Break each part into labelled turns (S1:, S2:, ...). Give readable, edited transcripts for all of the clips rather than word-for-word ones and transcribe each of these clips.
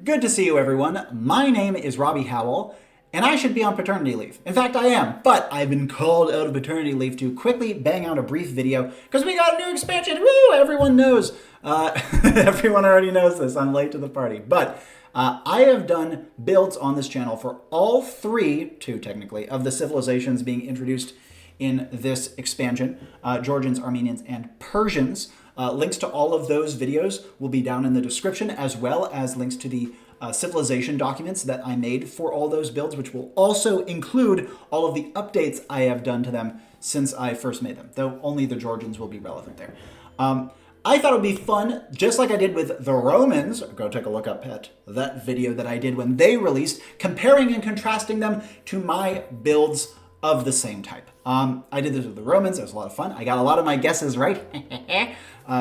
S1: Good to see you, everyone. My name is Robbie Howell, and I should be on paternity leave. In fact, I am, but I've been called out of paternity leave to quickly bang out a brief video because we got a new expansion. Woo! Everyone knows. Everyone already knows this. I'm late to the party. But I have done builds on this channel for all two technically, of the civilizations being introduced in this expansion, Georgians, Armenians, and Persians. Links to all of those videos will be down in the description, as well as links to the civilization documents that I made for all those builds, which will also include all of the updates I have done to them since I first made them, though only the Georgians will be relevant there. I thought it would be fun, just like I did with the Romans, go take a look up at that video that I did when they released, comparing and contrasting them to my builds of the same type. I did this with the Romans. It was a lot of fun. I got a lot of my guesses right.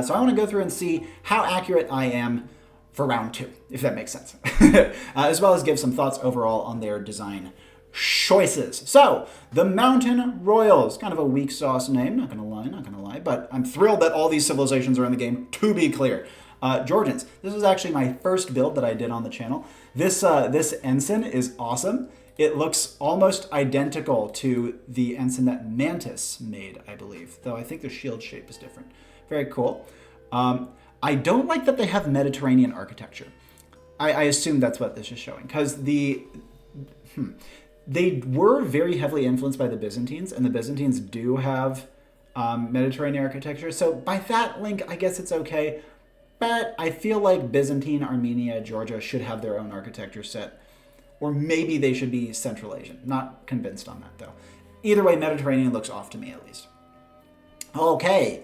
S1: So I want to go through and see how accurate I am for round 2, if that makes sense. As well as give some thoughts overall on their design choices. So, the Mountain Royals. Kind of a weak sauce name, not gonna lie, but I'm thrilled that all these civilizations are in the game, to be clear. Georgians. This is actually my first build that I did on the channel. This ensign is awesome. It looks almost identical to the ensign that Mantis made, I believe, though I think the shield shape is different. Very cool. I don't like that they have Mediterranean architecture. I assume that's what this is showing, because they were very heavily influenced by the Byzantines, and the Byzantines do have Mediterranean architecture, so by that link, I guess it's okay, but I feel like Byzantine, Armenia, Georgia should have their own architecture set. Or maybe they should be Central Asian. Not convinced on that, though. Either way, Mediterranean looks off to me, at least. Okay.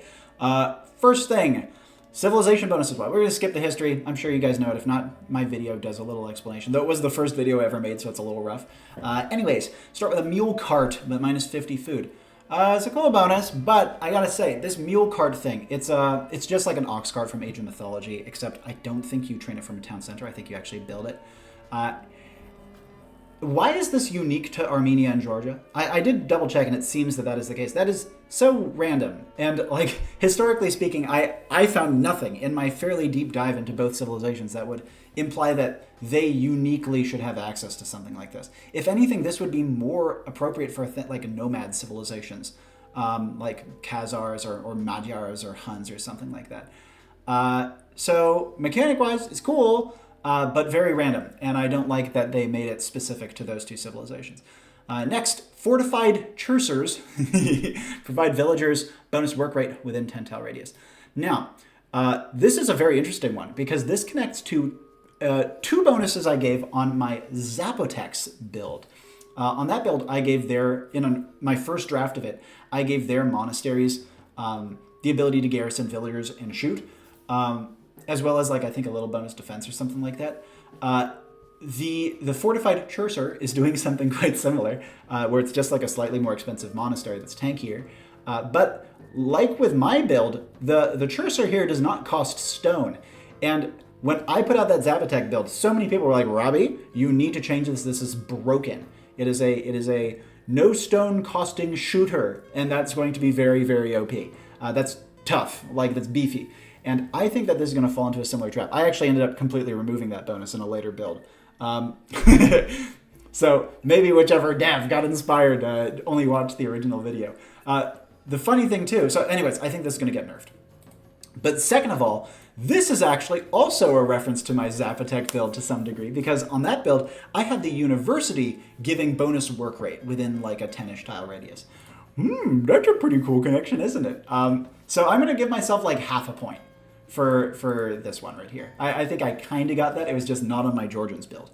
S1: First thing, civilization bonuses. We're going to skip the history. I'm sure you guys know it. If not, my video does a little explanation. Though it was the first video I ever made, so it's a little rough. Anyways, start with a mule cart, but minus 50 food. It's a cool bonus, but I gotta say, this mule cart thing, it's just like an ox cart from Age of Mythology, except I don't think you train it from a town center. I think you actually build it. Why is this unique to Armenia and Georgia? I did double check, and it seems that is the case. That is so random. And like, historically speaking, I found nothing in my fairly deep dive into both civilizations that would imply that they uniquely should have access to something like this. If anything, this would be more appropriate for like nomad civilizations, like Khazars or Magyars or Huns or something like that. So mechanic-wise, it's cool. But very random, and I don't like that they made it specific to those two civilizations. Next, fortified Chaucers provide villagers bonus work rate within 10 tile radius. Now, this is a very interesting one because this connects to 2 bonuses I gave on my Zapotecs build. On that build, I gave my first draft of it, I gave their monasteries the ability to garrison villagers and shoot. As well as, like, I think a little bonus defense or something like that. The fortified Chaucer is doing something quite similar, where it's just like a slightly more expensive monastery that's tankier. But like with my build, the Chaucer here does not cost stone. And when I put out that Zapotec build, so many people were like, Robbie, you need to change this. This is broken. It is a no stone costing shooter, and that's going to be very, very OP. That's tough, like that's beefy. And I think that this is going to fall into a similar trap. I actually ended up completely removing that bonus in a later build. So maybe whichever dev got inspired only watched the original video. The funny thing too, so anyways, I think this is going to get nerfed. But second of all, this is actually also a reference to my Zapotec build to some degree, because on that build, I had the university giving bonus work rate within like a 10-ish tile radius. That's a pretty cool connection, isn't it? So I'm going to give myself like half a point for this one right here. I think I kind of got that. It was just not on my Georgians build.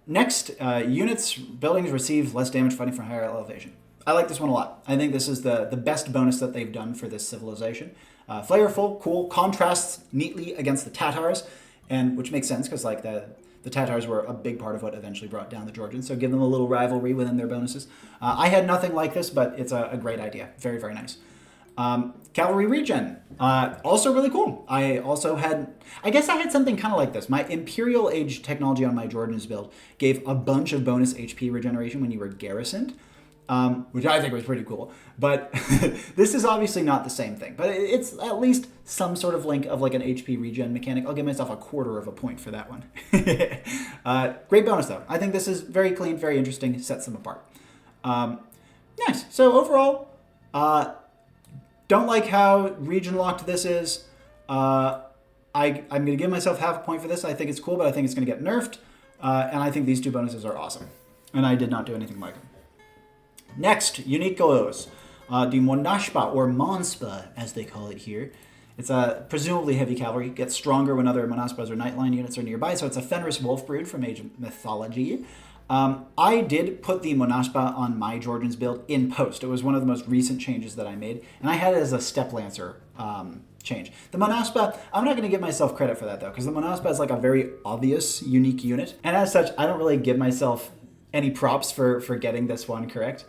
S1: Next, buildings receive less damage fighting for higher elevation. I like this one a lot. I think this is the best bonus that they've done for this civilization. Flavorful, cool, contrasts neatly against the Tatars, and which makes sense because like the Tatars were a big part of what eventually brought down the Georgians, so give them a little rivalry within their bonuses. I had nothing like this, but it's a great idea. Very, very nice. Cavalry regen, also really cool. I guess I had something kind of like this. My Imperial Age technology on my Georgians build gave a bunch of bonus HP regeneration when you were garrisoned. which I think was pretty cool. But this is obviously not the same thing. But it's at least some sort of link of like an HP regen mechanic. I'll give myself 1/4 of a point for that one. Great bonus, though. I think this is very clean, very interesting, sets them apart. Nice. So overall, don't like how region locked this is. I'm going to give myself 1/2 point for this. I think it's cool, but I think it's going to get nerfed. And I think these 2 bonuses are awesome. And I did not do anything like them. Next, unique goals. The Monashpa, or Monspa, as they call it here. It's a presumably heavy cavalry. Gets stronger when other Monaspas or Nightline units are nearby. So it's a Fenris wolf brood from Age of Mythology. I did put the Monaspa on my Georgians build in post. It was one of the most recent changes that I made. And I had it as a Step Lancer change. The Monaspa, I'm not going to give myself credit for that, though, because the Monaspa is like a very obvious, unique unit. And as such, I don't really give myself any props for getting this one correct.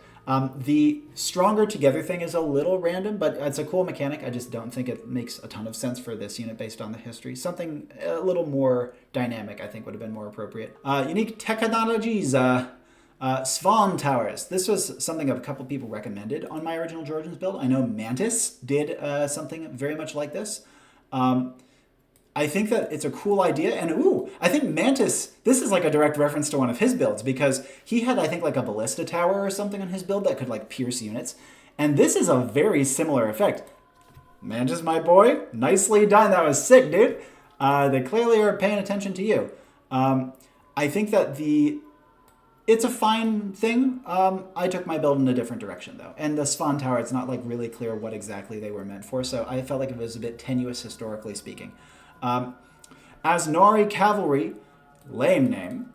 S1: The stronger together thing is a little random, but it's a cool mechanic. I just don't think it makes a ton of sense for this unit based on the history. Something a little more dynamic, I think, would have been more appropriate. Unique technologies. Swan Towers. This was something a couple people recommended on my original Georgians build. I know Mantis did something very much like this. I think that it's a cool idea, and I think Mantis, this is like a direct reference to one of his builds, because he had, I think, like a ballista tower or something on his build that could like pierce units, and this is a very similar effect. Mantis, my boy, nicely done. That was sick, dude. They clearly are paying attention to you. I think that it's a fine thing. I took my build in a different direction, though. And the Swan Tower, it's not like really clear what exactly they were meant for, so I felt like it was a bit tenuous historically speaking. As Nari Cavalry, lame name,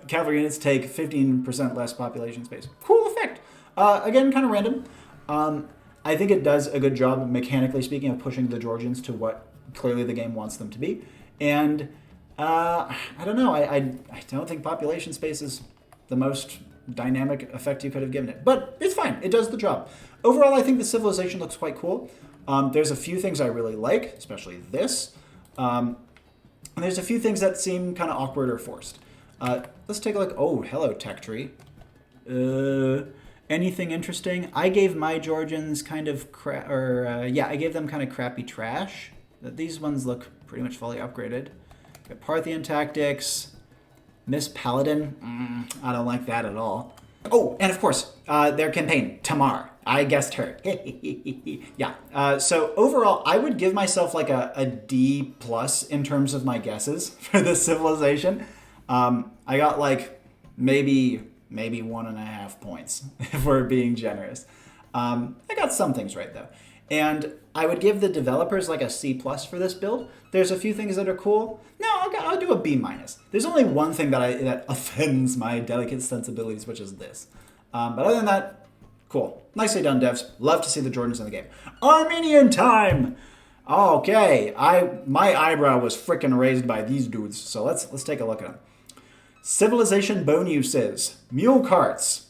S1: cavalry units take 15% less population space. Cool effect. Again, kind of random. I think it does a good job, mechanically speaking, of pushing the Georgians to what clearly the game wants them to be. And I don't know. I don't think population space is the most dynamic effect you could have given it. But it's fine. It does the job. Overall, I think the civilization looks quite cool. There's a few things I really like, especially this. And there's a few things that seem kind of awkward or forced. Let's take a look. Oh, hello, tech tree. Anything interesting? I gave my Georgians kind of I gave them kind of crappy trash. These ones look pretty much fully upgraded. Got Parthian tactics. Miss Paladin. I don't like that at all. Oh, and of course, their campaign, Tamar. I guessed her. Yeah. So overall, I would give myself like a D+ in terms of my guesses for this civilization. I got like maybe 1.5 points if we're being generous. I got some things right though. And I would give the developers like a C+ for this build. There's a few things that are cool. No, I'll do a B-. There's only one thing that offends my delicate sensibilities, which is this. But other than that, cool. Nicely done, devs. Love to see the Georgians in the game. Armenian time! Okay, my eyebrow was frickin' raised by these dudes, so let's take a look at them. Civilization bonuses. Mule carts.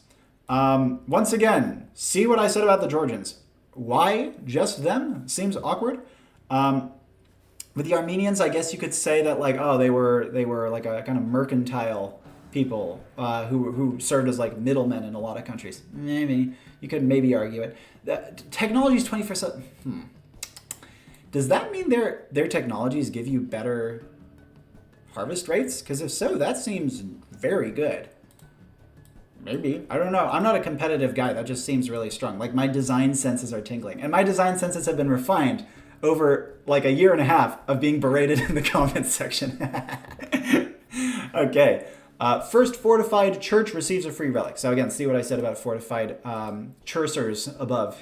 S1: Once again, see what I said about the Georgians. Why just them? Seems awkward. With the Armenians, I guess you could say that like, oh, they were like a kind of mercantile people who served as like middlemen in a lot of countries. Maybe you could argue it. Technology is 21st. Does that mean their technologies give you better harvest rates? Because if so, that seems very good. Maybe. I don't know. I'm not a competitive guy. That just seems really strong. Like, my design senses are tingling. And my design senses have been refined over, like, 1.5 years of being berated in the comments section. Okay. First fortified church receives a free relic. So, again, see what I said about fortified churcers above.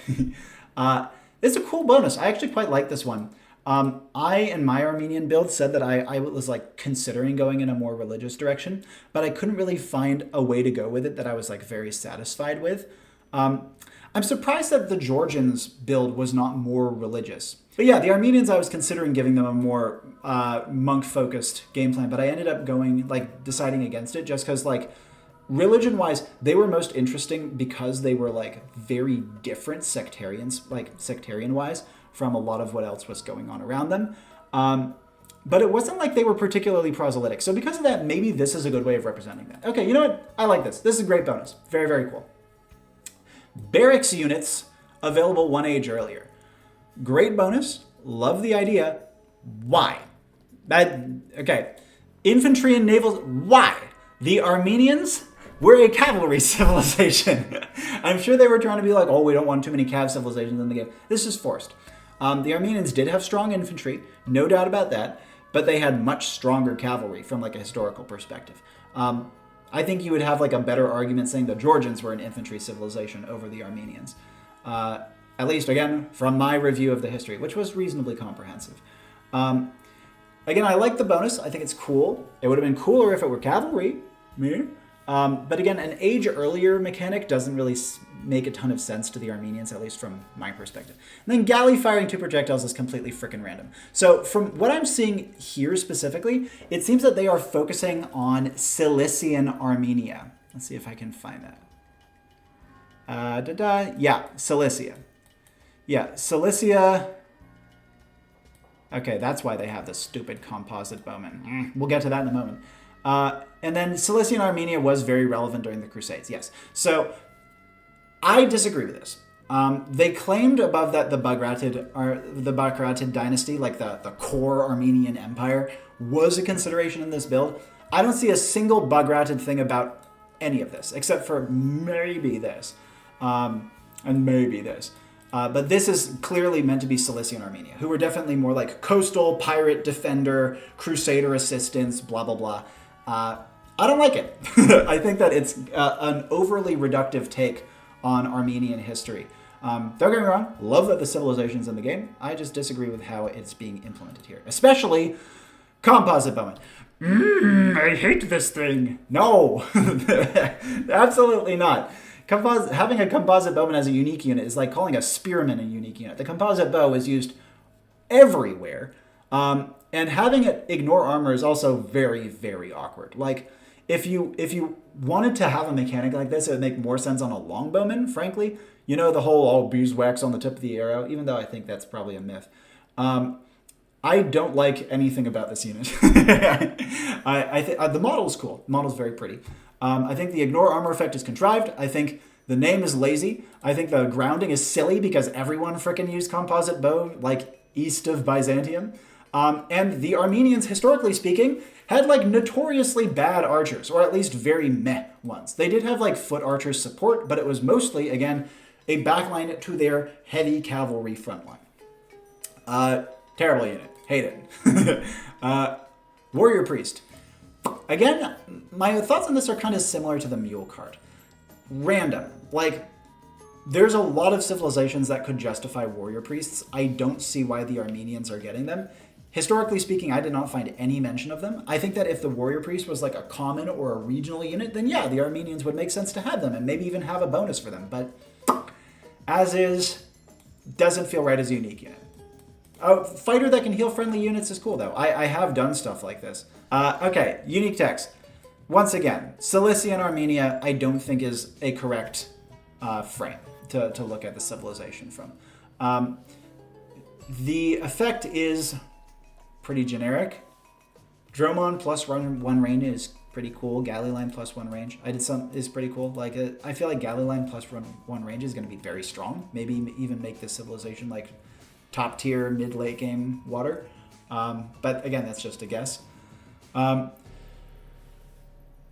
S1: It's a cool bonus. I actually quite like this one. I, in my Armenian build, said that I was like considering going in a more religious direction, but I couldn't really find a way to go with it that I was like very satisfied with. I'm surprised that the Georgians build was not more religious. But yeah, the Armenians, I was considering giving them a more monk-focused game plan, but I ended up deciding against it just because like religion-wise, they were most interesting because they were like very different sectarian-wise, from a lot of what else was going on around them. But it wasn't like they were particularly proselytic. So because of that, maybe this is a good way of representing that. Okay, you know what? I like this. This is a great bonus. Very, very cool. Barracks units available one age earlier. Great bonus. Love the idea. Why? Okay. Infantry and naval. Why? The Armenians were a cavalry civilization. I'm sure they were trying to be like, oh, we don't want too many cav civilizations in the game. This is forced. The Armenians did have strong infantry, no doubt about that, but they had much stronger cavalry from like a historical perspective. I think you would have like a better argument saying the Georgians were an infantry civilization over the Armenians. At least, again, from my review of the history, which was reasonably comprehensive. Again, I like the bonus. I think it's cool. It would have been cooler if it were cavalry. But again, an age earlier mechanic doesn't really make a ton of sense to the Armenians, at least from my perspective. And then galley firing 2 projectiles is completely freaking random. So from what I'm seeing here specifically, it seems that they are focusing on Cilician Armenia. Let's see if I can find that. Yeah, Cilicia. Yeah, Cilicia. Okay, that's why they have this stupid composite bowman. We'll get to that in a moment. And then Cilician Armenia was very relevant during the Crusades, yes. So I disagree with this. They claimed above that the Bagratid dynasty, like the core Armenian Empire, was a consideration in this build. I don't see a single Bagratid thing about any of this, except for maybe this, and maybe this. But this is clearly meant to be Cilician Armenia, who were definitely more like coastal, pirate, defender, crusader assistance, blah, blah, blah. I don't like it. I think that it's an overly reductive take on Armenian history. Don't get me wrong, love that the civilization's in the game. I just disagree with how it's being implemented here, especially composite bowman. I hate this thing. No, absolutely not. Having a composite bowman as a unique unit is like calling a spearman a unique unit. The composite bow is used everywhere. And having it ignore armor is also very, very awkward. Like, if you wanted to have a mechanic like this, it would make more sense on a longbowman, frankly. You know, the whole beeswax on the tip of the arrow, even though I think that's probably a myth. I don't like anything about this unit. I think the model's cool. The model's very pretty. I think the ignore armor effect is contrived. I think the name is lazy. I think the grounding is silly because everyone frickin' used composite bow, like, east of Byzantium. And the Armenians, historically speaking, had like notoriously bad archers, or at least very meh ones. They did have like foot archers support, but it was mostly, again, a backline to their heavy cavalry front line. Terrible unit. Hate it. Warrior Priest. Again, my thoughts on this are kind of similar to the mule card. Random. Like, there's a lot of civilizations that could justify warrior priests. I don't see why the Armenians are getting them. Historically speaking, I did not find any mention of them. I think that if the warrior priest was like a common or a regional unit, then yeah, the Armenians would make sense to have them and maybe even have a bonus for them. But as is, doesn't feel right as a unique unit. A fighter that can heal friendly units is cool though. I have done stuff like this. Okay, unique text. Once again, Cilician Armenia I don't think is a correct frame to look at the civilization from. The effect is pretty generic. Dromon plus one range is pretty cool. Galley line plus 1 range. Is pretty cool. Like I feel like galley line plus one range is going to be very strong. Maybe even make this civilization like top tier mid late game water. But again, that's just a guess. I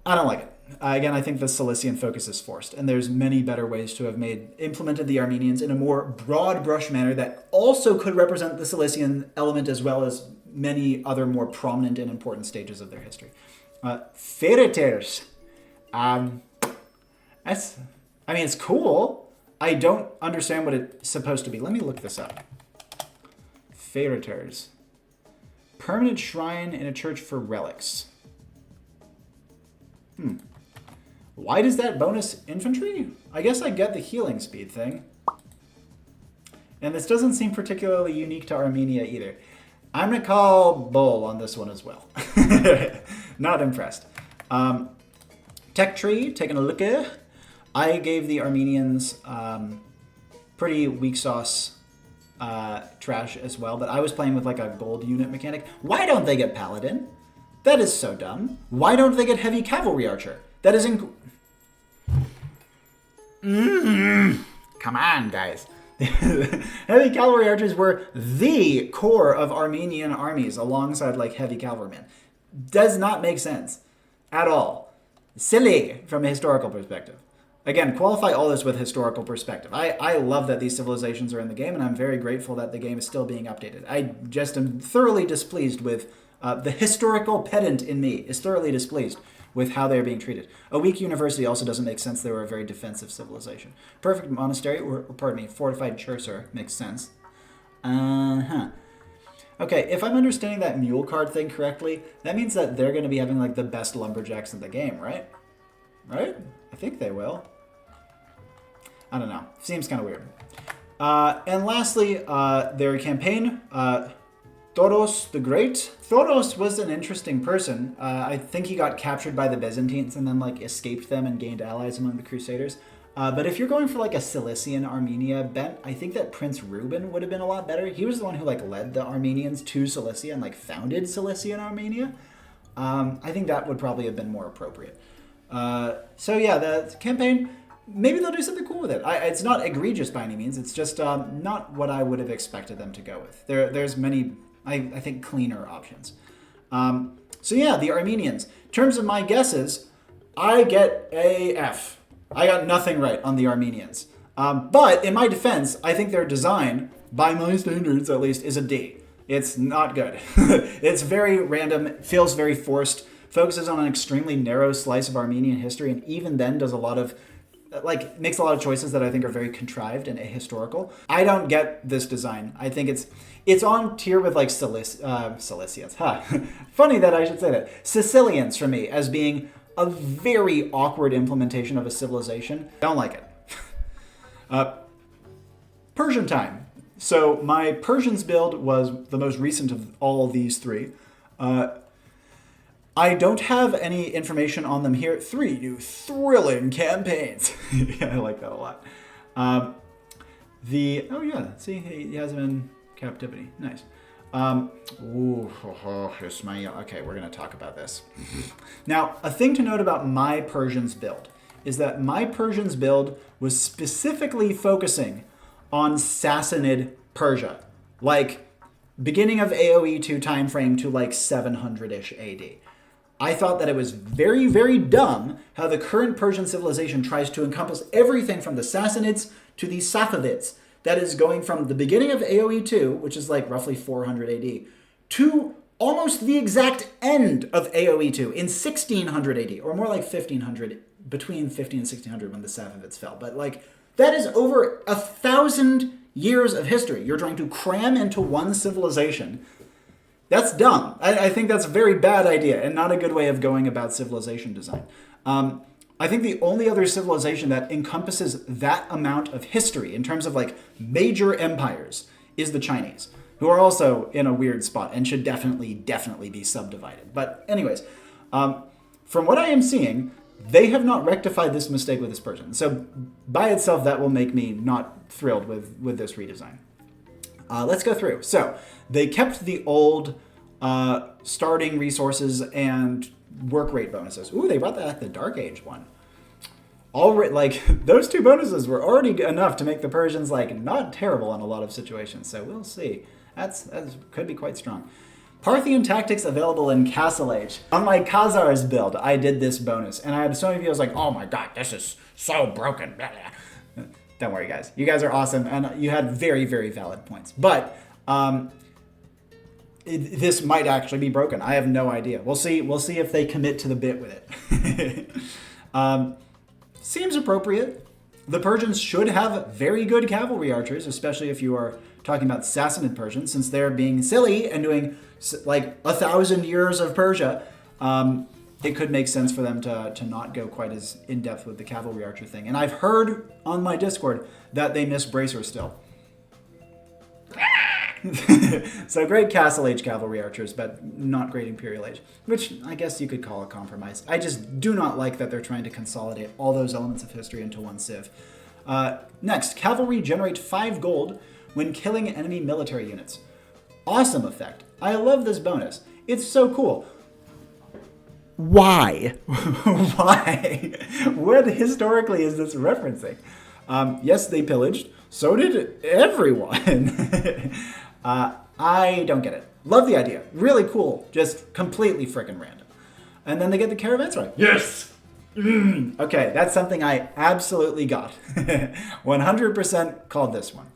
S1: don't like it. Again, I think the Cilician focus is forced, and there's many better ways to have implemented the Armenians in a more broad brush manner that also could represent the Cilician element as well as many other more prominent and important stages of their history. Feriters. It's cool. I don't understand what it's supposed to be. Let me look this up. Feriters. Permanent shrine in a church for relics. Why does that bonus infantry? I guess I get the healing speed thing. And this doesn't seem particularly unique to Armenia either. I'm going to call bull on this one as well. Not impressed. Tech tree, taking a look at. I gave the Armenians pretty weak sauce trash as well, but I was playing with like a gold unit mechanic. Why don't they get paladin? That is so dumb. Why don't they get heavy cavalry archer? That is Come on, guys. Heavy cavalry archers were the core of Armenian armies alongside like heavy cavalrymen. Does not make sense at all. Silly from a historical perspective. Again, qualify all this with historical perspective. I love that these civilizations are in the game, and I'm very grateful that the game is still being updated. I just am thoroughly displeased with the historical pedant in me is thoroughly displeased with how they're being treated. A weak university also doesn't make sense. They were a very defensive civilization. Perfect monastery, or pardon me, fortified church makes sense. Okay, if I'm understanding that mule card thing correctly, that means that they're going to be having like the best lumberjacks in the game, right? Right? I think they will. I don't know. Seems kind of weird. And lastly, their campaign, Thoros the Great. Thoros was an interesting person. I think he got captured by the Byzantines and then like escaped them and gained allies among the Crusaders. But if you're going for like a Cilician Armenia bent, I think that Prince Reuben would have been a lot better. He was the one who like led the Armenians to Cilicia and like founded Cilician Armenia. I think that would probably have been more appropriate. So yeah, the campaign, maybe they'll do something cool with it. It's not egregious by any means. It's just not what I would have expected them to go with. There's many, I think, cleaner options. So yeah, the Armenians. In terms of my guesses, I get a F. I got nothing right on the Armenians. But in my defense, I think their design, by my standards at least, is a D. It's not good. It's very random, feels very forced, focuses on an extremely narrow slice of Armenian history, and even then does a lot of, like, makes a lot of choices that I think are very contrived and ahistorical. I don't get this design. I think it's on tier with, like, Cilicians. Funny that I should say that. Sicilians, for me, as being a very awkward implementation of a civilization. I don't like it. Persian time. So my Persians build was the most recent of all these three. I don't have any information on them here. 3 new thrilling campaigns. Yeah, I like that a lot. Oh yeah, see, he has him in captivity. Nice. Ismail. Okay, we're gonna talk about this. Now, a thing to note about my Persians build is that my Persians build was specifically focusing on Sassanid Persia, like beginning of AoE 2 time frame to like 700-ish AD. I thought that it was very, very dumb how the current Persian civilization tries to encompass everything from the Sassanids to the Safavids. That is going from the beginning of AoE 2, which is like roughly 400 AD, to almost the exact end of AoE 2 in 1600 AD, or more like 1500, between 15 and 1600 when the Safavids fell. But like, that is over 1,000 years of history you're trying to cram into one civilization. That's dumb. I think that's a very bad idea and not a good way of going about civilization design. I think the only other civilization that encompasses that amount of history in terms of like major empires is the Chinese, who are also in a weird spot and should definitely be subdivided. But anyways, from what I am seeing, they have not rectified this mistake with this Persian. So by itself, that will make me not thrilled with this redesign. Let's go through. So they kept the old starting resources and work rate bonuses. Ooh, they brought that the Dark Age one. Already, like, those 2 bonuses were already enough to make the Persians, like, not terrible in a lot of situations. So we'll see. That's could be quite strong. Parthian tactics available in Castle Age. On my Khazars build, I did this bonus. And I had so many videos like, oh my god, this is so broken. Don't worry, guys. You guys are awesome. And you had very, very valid points. But this might actually be broken. I have no idea. We'll see if they commit to the bit with it. Seems appropriate. The Persians should have very good cavalry archers, especially if you are talking about Sassanid Persians, since they're being silly and doing like 1,000 years of Persia. It could make sense for them to not go quite as in-depth with the cavalry archer thing. And I've heard on my Discord that they miss Bracer still. So great Castle Age cavalry archers, but not great Imperial Age, which I guess you could call a compromise. I just do not like that they're trying to consolidate all those elements of history into one civ. Next, cavalry generate 5 gold when killing enemy military units. Awesome effect. I love this bonus. It's so cool. Why? Why? What historically is this referencing? Yes, they pillaged. So did everyone. I don't get it. Love the idea. Really cool. Just completely freaking random. And then they get the caravanserai. Yes! Okay, that's something I absolutely got. 100% called this one.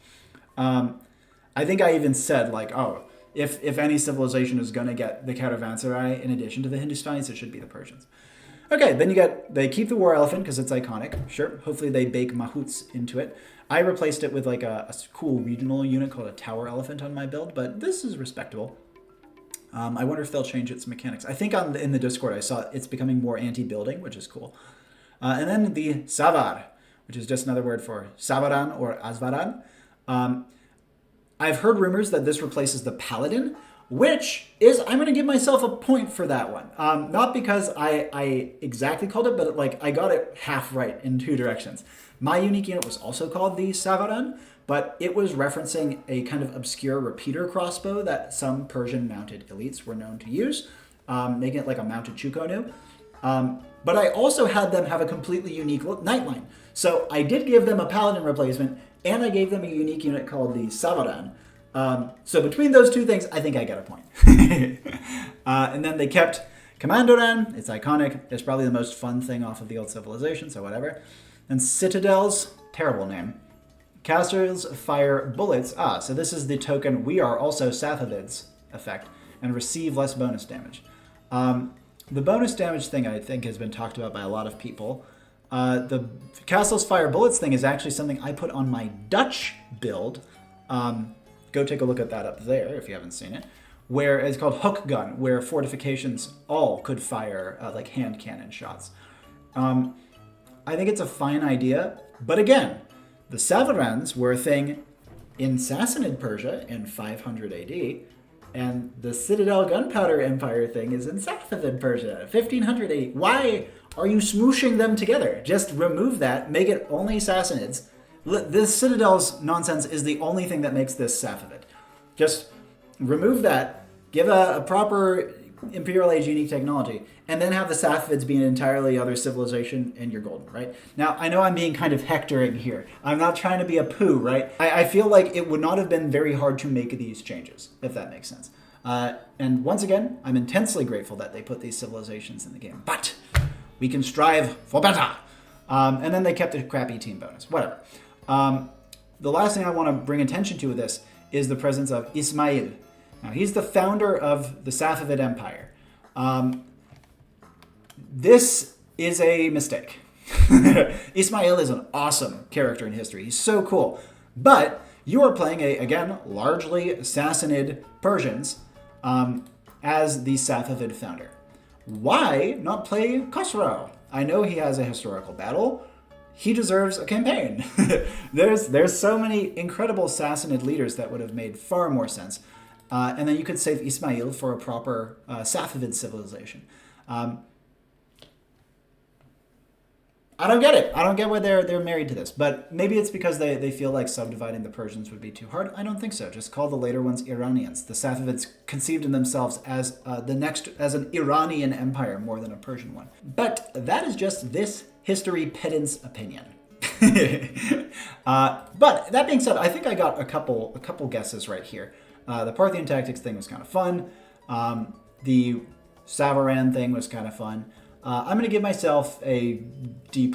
S1: I think I even said, like, oh, if any civilization is going to get the caravanserai in addition to the Hindustanis, it should be the Persians. Okay, then they keep the war elephant because it's iconic. Sure, hopefully they bake mahouts into it. I replaced it with like a cool regional unit called a tower elephant on my build, but this is respectable. I wonder if they'll change its mechanics. I think in the Discord I saw it's becoming more anti-building, which is cool. And then the Savar, which is just another word for Savaran or Asvaran. I've heard rumors that this replaces the Paladin, which is, I'm going to give myself a point for that one. Not because I exactly called it, but like I got it half right in two directions. My unique unit was also called the Savaran, but it was referencing a kind of obscure repeater crossbow that some Persian mounted elites were known to use, making it like a mounted Chukonu. But I also had them have a completely unique nightline. So I did give them a Paladin replacement, and I gave them a unique unit called the Savaran. So between those two things, I think I got a point. And then they kept Commandoran. It's iconic. It's probably the most fun thing off of the old civilization, so whatever. And Citadels, terrible name. Casters fire bullets. So this is the token we are also Safavids effect and receive less bonus damage. The bonus damage thing I think has been talked about by a lot of people. The castles fire bullets thing is actually something I put on my Dutch build. Go take a look at that up there if you haven't seen it. Where it's called hook gun, where fortifications all could fire like hand cannon shots. I think it's a fine idea, but again, the Savarans were a thing in Sassanid Persia in 500 AD, and the Citadel Gunpowder Empire thing is in Safavid Persia, 1500 AD. Why are you smooshing them together? Just remove that, make it only Sassanids. This Citadel's nonsense is the only thing that makes this Safavid. Just remove that, give a proper Imperial Age unique technology, and then have the Safavids be an entirely other civilization, and you're golden, right? Now, I know I'm being kind of hectoring here. I'm not trying to be a poo, right? I feel like it would not have been very hard to make these changes, if that makes sense. And once again, I'm intensely grateful that they put these civilizations in the game, but we can strive for better. And then they kept the crappy team bonus, whatever. The last thing I want to bring attention to with this is the presence of Ismail. Now, he's the founder of the Safavid Empire. This is a mistake. Ismail is an awesome character in history. He's so cool. But you are playing again, largely Sassanid Persians as the Safavid founder. Why not play Khosrow? I know he has a historical battle. He deserves a campaign. There's so many incredible Sassanid leaders that would have made far more sense. And then you could save Ismail for a proper Safavid civilization. I don't get it. I don't get why they're married to this. But maybe it's because they feel like subdividing the Persians would be too hard. I don't think so. Just call the later ones Iranians. The Safavids conceived in themselves as as an Iranian empire more than a Persian one. But that is just this history pedant's opinion. But that being said, I think I got a couple guesses right here. The Parthian tactics thing was kind of fun. The Savaran thing was kind of fun. I'm going to give myself a D+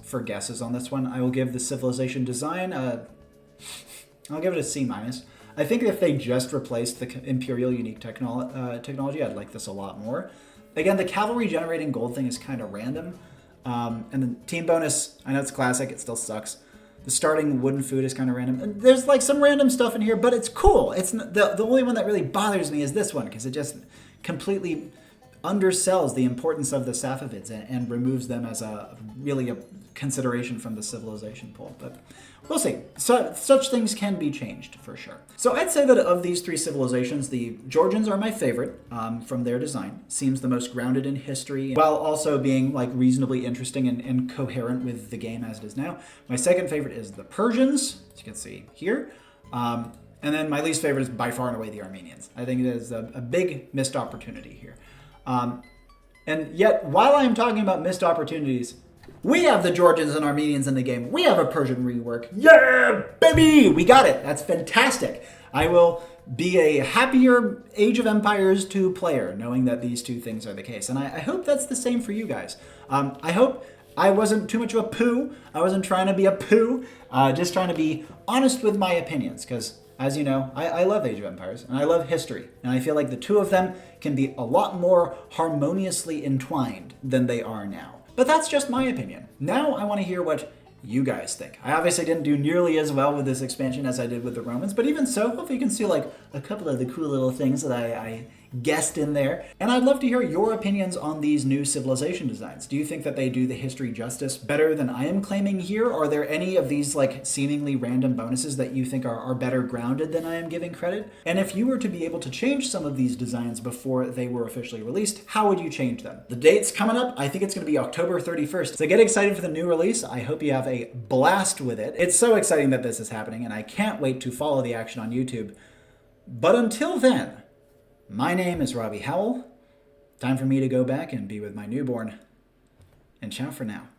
S1: for guesses on this one. I will give the civilization design I'll give it a C-. I think if they just replaced the Imperial unique technology, I'd like this a lot more. Again, the cavalry generating gold thing is kind of random. And the team bonus, I know it's classic, it still sucks. The starting wooden food is kind of random. And there's like some random stuff in here, but it's cool. It's the only one that really bothers me is this one, because it just completely undersells the importance of the Safavids and removes them as really a consideration from the civilization pool. But we'll see. So such things can be changed for sure. So I'd say that of these three civilizations, the Georgians are my favorite from their design. Seems the most grounded in history, while also being like reasonably interesting and coherent with the game as it is now. My second favorite is the Persians, as you can see here. And then my least favorite is by far and away the Armenians. I think it is a big missed opportunity here. And yet, while I'm talking about missed opportunities, We have the Georgians and Armenians in the game. We have a Persian rework. Yeah, baby! We got it. That's fantastic. I will be a happier Age of Empires 2 player knowing that these two things are the case. And I hope that's the same for you guys. I hope I wasn't too much of a poo. I wasn't trying to be a poo. Just trying to be honest with my opinions because, as you know, I love Age of Empires and I love history. And I feel like the two of them can be a lot more harmoniously entwined than they are now. But that's just my opinion. Now I want to hear what you guys think. I obviously didn't do nearly as well with this expansion as I did with the Romans, but even so, hopefully you can see like a couple of the cool little things that I guessed in there. And I'd love to hear your opinions on these new civilization designs. Do you think that they do the history justice better than I am claiming here? Are there any of these like seemingly random bonuses that you think are better grounded than I am giving credit? And if you were to be able to change some of these designs before they were officially released, how would you change them? The date's coming up. I think it's going to be October 31st. So get excited for the new release. I hope you have a blast with it. It's so exciting that this is happening, and I can't wait to follow the action on YouTube. But until then, my name is Robbie Howell. Time for me to go back and be with my newborn. And ciao for now.